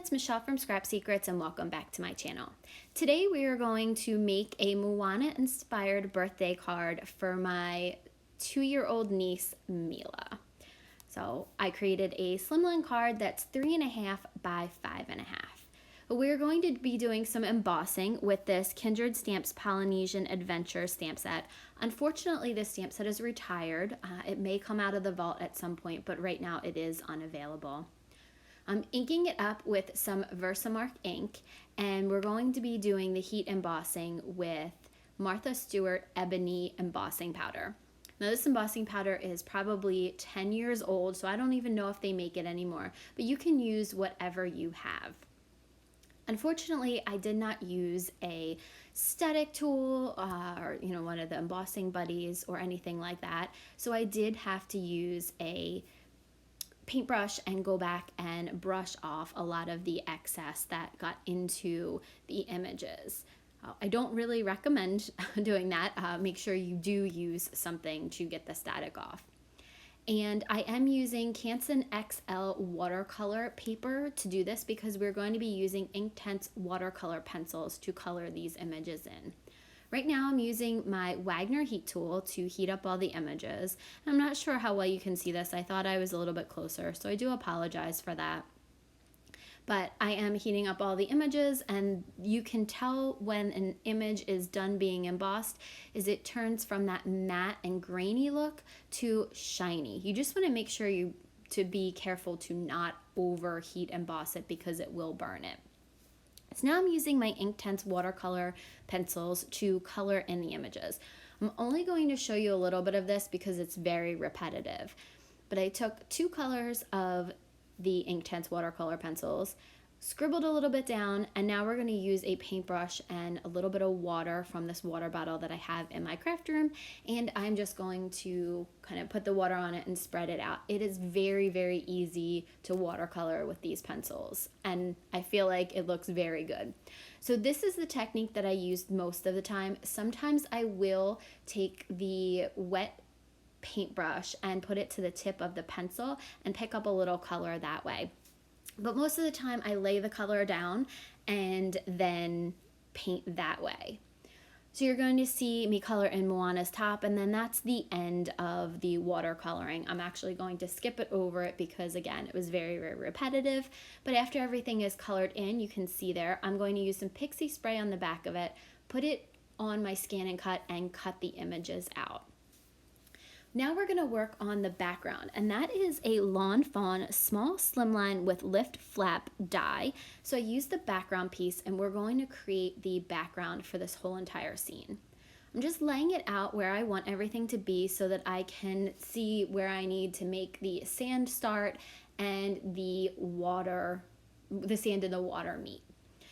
it's Michelle from Scrap Secrets and welcome back to my channel. Today we are going to make a Moana inspired birthday card for my 2-year-old niece, Mila. So I created a slimline card that's 3.5 by 5.5. We're going to be doing some embossing with this Kindred Stamps Polynesian Adventure stamp set. Unfortunately, this stamp set is retired. It may come out of the vault at some point, but right now it is unavailable. I'm inking it up with some Versamark ink, and we're going to be doing the heat embossing with Martha Stewart Ebony Embossing Powder. Now this embossing powder is probably 10 years old, so I don't even know if they make it anymore, but you can use whatever you have. Unfortunately, I did not use a static tool or one of the embossing buddies or anything like that, so I did have to use a paintbrush and go back and brush off a lot of the excess that got into the images. I don't really recommend doing that. Make sure you do use something to get the static off. And I am using Canson XL watercolor paper to do this because we're going to be using Inktense watercolor pencils to color these images in. Right now I'm using my Wagner heat tool to heat up all the images. I'm not sure how well you can see this. I thought I was a little bit closer, so I do apologize for that. But I am heating up all the images, and you can tell when an image is done being embossed is it turns from that matte and grainy look to shiny. You just want to make sure to be careful to not overheat emboss it because it will burn it. So now I'm using my Inktense watercolor pencils to color in the images. I'm only going to show you a little bit of this because it's very repetitive. But I took 2 colors of the Inktense watercolor pencils, scribbled a little bit down, and now we're going to use a paintbrush and a little bit of water from this water bottle that I have in my craft room, and I'm just going to kind of put the water on it and spread it out. It is very, very easy to watercolor with these pencils, and I feel like it looks very good. So this is the technique that I use most of the time. Sometimes I will take the wet paintbrush and put it to the tip of the pencil and pick up a little color that way. But most of the time I lay the color down and then paint that way. So you're going to see me color in Moana's top, and then that's the end of the watercoloring. I'm actually going to skip it over it because again, it was very, very repetitive. But after everything is colored in, you can see there, I'm going to use some pixie spray on the back of it, put it on my scan and cut the images out. Now we're going to work on the background, and that is a Fawn Small slimline with lift flap die. So I used the background piece, and we're going to create the background for this whole entire scene. I'm just laying it out where I want everything to be so that I can see where I need to make the sand start and the sand and the water meet.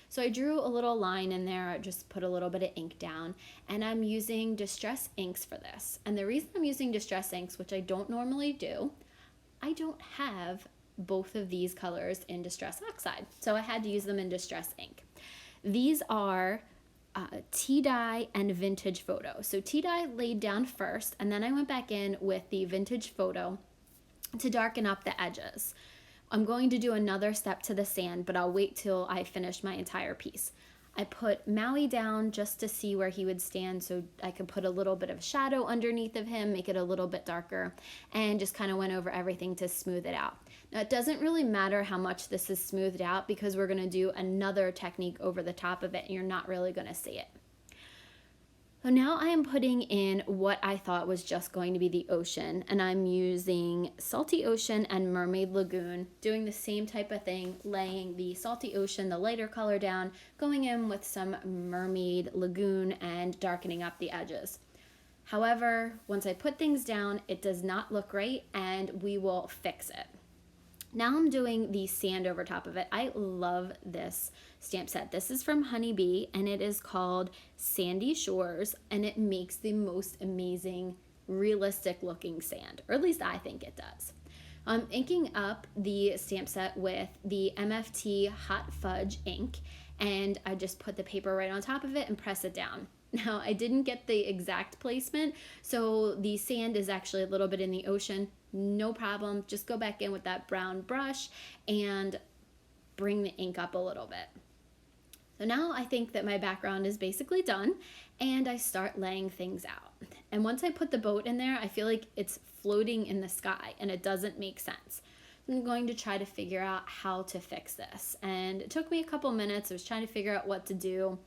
So I drew a little line in there, I just put a little bit of ink down, and I'm using Distress inks for this. And the reason I'm using Distress inks, which I don't normally do, I don't have both of these colors in Distress Oxide, so I had to use them in Distress ink. These are tea dye and vintage photo. So tea dye laid down first, and then I went back in with the vintage photo to darken up the edges. I'm going to do another step to the sand, but I'll wait till I finish my entire piece. I put Maui down just to see where he would stand so I could put a little bit of shadow underneath of him, make it a little bit darker, and just kind of went over everything to smooth it out. Now it doesn't really matter how much this is smoothed out because we're going to do another technique over the top of it and you're not really going to see it. So now I am putting in what I thought was just going to be the ocean, and I'm using Salty Ocean and Mermaid Lagoon, doing the same type of thing, laying the Salty Ocean, the lighter color down, going in with some Mermaid Lagoon and darkening up the edges. However, once I put things down, it does not look right and we will fix it. Now I'm doing the sand over top of it. I love this stamp set. This is from Honeybee and it is called Sandy Shores, and it makes the most amazing realistic looking sand, or at least I think it does. I'm inking up the stamp set with the MFT Hot Fudge ink, and I just put the paper right on top of it and press it down. Now I didn't get the exact placement, so the sand is actually a little bit in the ocean. No problem, just go back in with that brown brush and bring the ink up a little bit. So now I think that my background is basically done, and I start laying things out. And once I put the boat in there, I feel like it's floating in the sky and it doesn't make sense. I'm going to try to figure out how to fix this. And it took me a couple minutes. I was trying to figure out what to do.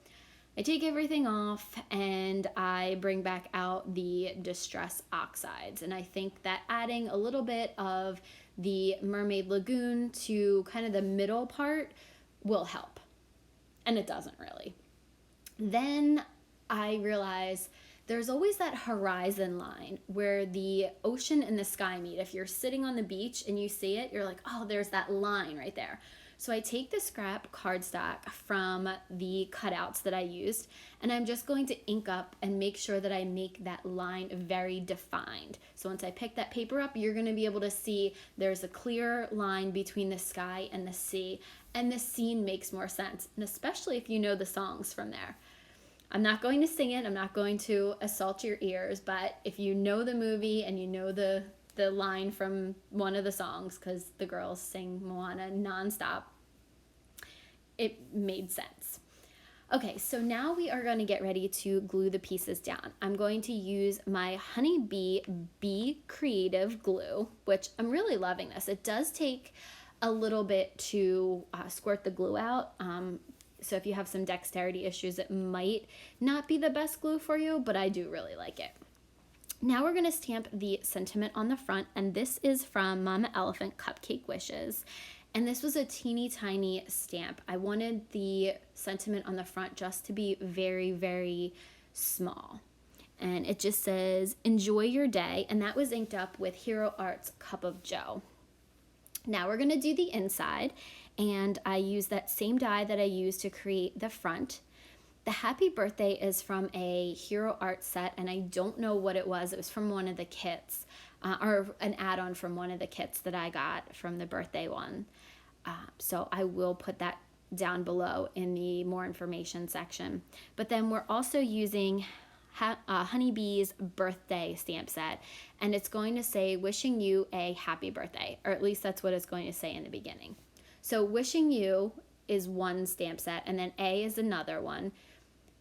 I take everything off and I bring back out the Distress Oxides. And I think that adding a little bit of the Mermaid Lagoon to kind of the middle part will help. And it doesn't really. Then I realize there's always that horizon line where the ocean and the sky meet. If you're sitting on the beach and you see it, you're like, oh, there's that line right there. So I take the scrap cardstock from the cutouts that I used, and I'm just going to ink up and make sure that I make that line very defined. So once I pick that paper up, you're going to be able to see there's a clear line between the sky and the sea, and the scene makes more sense, and especially if you know the songs from there. I'm not going to sing it, I'm not going to assault your ears, but if you know the movie and you know the line from one of the songs, because the girls sing Moana nonstop, it made sense. Okay, so now we are going to get ready to glue the pieces down. I'm going to use my Honeybee Be Creative glue, which I'm really loving this. It does take a little bit to squirt the glue out. So if you have some dexterity issues, it might not be the best glue for you, but I do really like it. Now we're going to stamp the sentiment on the front, and this is from Mama Elephant Cupcake Wishes. And this was a teeny tiny stamp. I wanted the sentiment on the front just to be very, very small. And it just says, enjoy your day. And that was inked up with Hero Art's Cup of Joe. Now we're going to do the inside. And I use that same die that I used to create the front. The happy birthday is from a Hero Art set, and I don't know what it was. It was from one of the kits, or an add-on from one of the kits that I got from the birthday one. So I will put that down below in the more information section. But then we're also using Honeybees birthday stamp set, and it's going to say wishing you a happy birthday, or at least that's what it's going to say in the beginning. So wishing you is one stamp set, and then A is another one.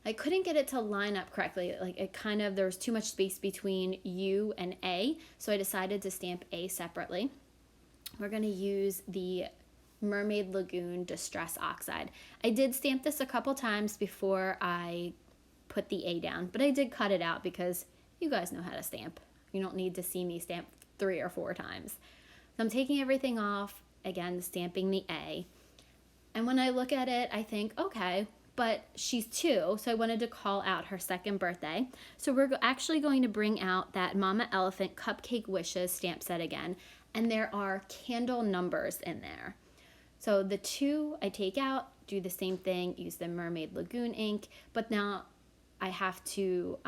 I couldn't get it to line up correctly. Like there was too much space between U and A, so I decided to stamp A separately. We're going to use the Mermaid Lagoon Distress Oxide. I did stamp this a couple times before I put the A down, but I did cut it out because you guys know how to stamp. You don't need to see me stamp 3 or 4 times. So I'm taking everything off, again, stamping the A. And when I look at it, I think, okay, but she's 2, so I wanted to call out her second birthday. So we're actually going to bring out that Mama Elephant Cupcake Wishes stamp set again, and there are candle numbers in there. So the 2 I take out, do the same thing, use the Mermaid Lagoon ink, but now I have to,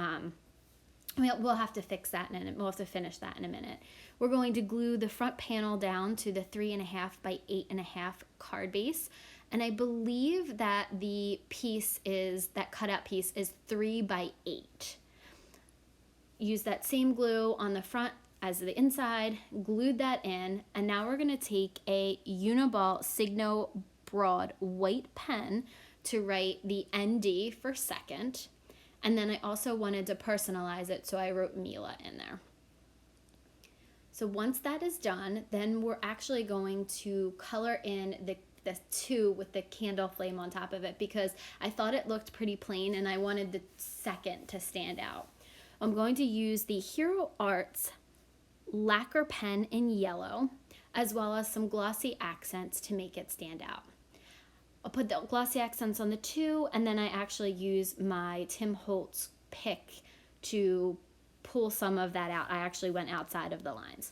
we'll have to fix that we'll have to finish that in a minute. We're going to glue the front panel down to the 3.5 by 8.5 card base. And I believe that that cutout piece is 3 by 8. Use that same glue on the front as the inside, glued that in, and now we're going to take a Uniball Signo broad white pen to write the ND for second. And then I also wanted to personalize it, so I wrote Mila in there. So once that is done, then we're actually going to color in the 2 with the candle flame on top of it, because I thought it looked pretty plain and I wanted the second to stand out. I'm going to use the Hero Arts Lacquer pen in yellow, as well as some Glossy Accents to make it stand out. I'll put the Glossy Accents on the 2, and then I actually use my Tim Holtz pick to pull some of that out. I actually went outside of the lines.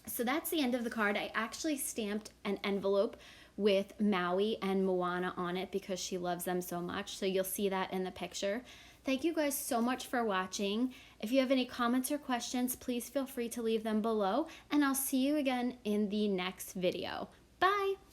So that's the end of the card. I actually stamped an envelope with Maui and Moana on it because she loves them so much. So you'll see that in the picture. Thank you guys so much for watching. If you have any comments or questions, please feel free to leave them below, and I'll see you again in the next video. Bye!